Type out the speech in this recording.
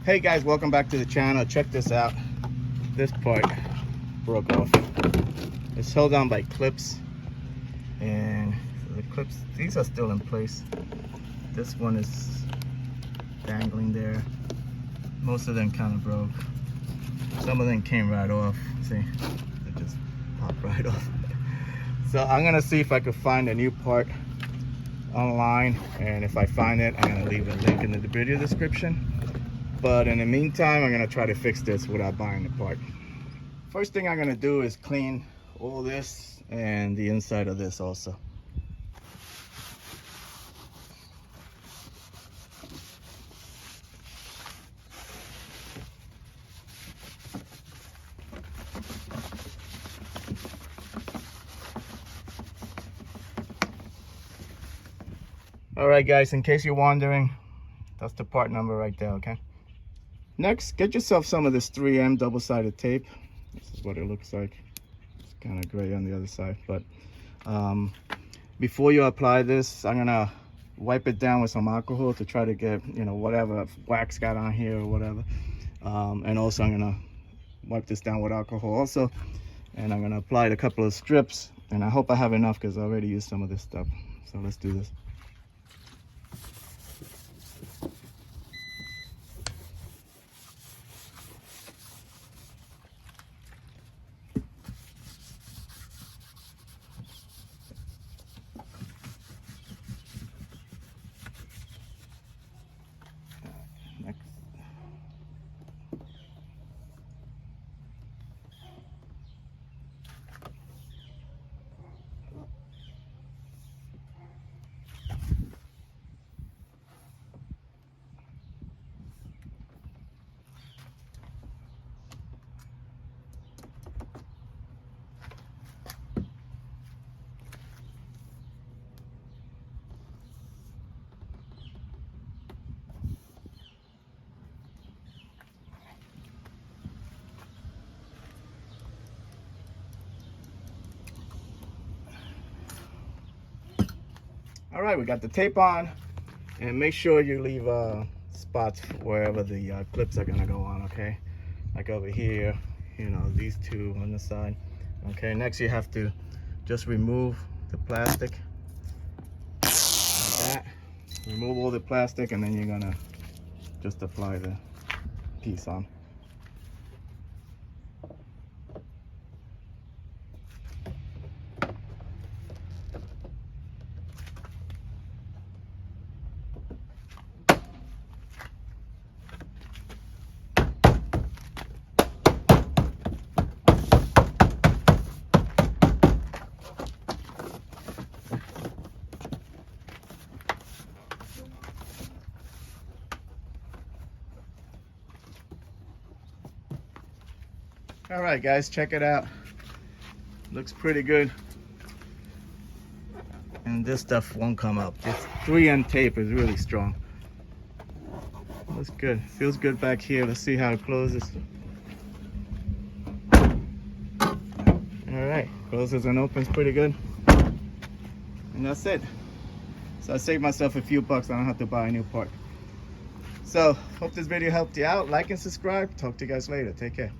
Hey guys, welcome back to the channel. Check this out. This part broke off. It's held on by clips, and so the clips, these are still in place. This one is dangling there. Most of them kind of broke. Some of them came right off. See, it just popped right off. So I'm gonna see if I could find a new part online, and if I find it, I'm gonna leave a link in the video description. But in the meantime, I'm gonna try to fix this without buying the part. First thing I'm gonna do is clean all this and the inside of this also. All right guys, in case you're wondering, that's the part number right there, okay? Next, get yourself some of this 3M double-sided tape. This is what it looks like. It's kind of gray on the other side, but before you apply this, I'm gonna wipe it down with some alcohol to try to get, you know, whatever wax got on here or whatever. And also I'm gonna wipe this down with alcohol also, and I'm gonna apply it a couple of strips, and I hope I have enough because I already used some of this stuff. So let's do this. All right, we got the tape on, and make sure you leave spots wherever the clips are gonna go on, okay? Like over here, you know, these two on the side. Okay, next you have to just remove the plastic, like that. Remove all the plastic, and then you're gonna just apply the piece on. All right guys, check it out. Looks pretty good, and this stuff won't come up. This 3M tape is really strong. Looks good, feels good back here. Let's see how it closes. All right, closes and opens pretty good, and that's it. So I saved myself a few bucks. I don't have to buy a new part. So hope this video helped you out. Like and subscribe. Talk to you guys later. Take care.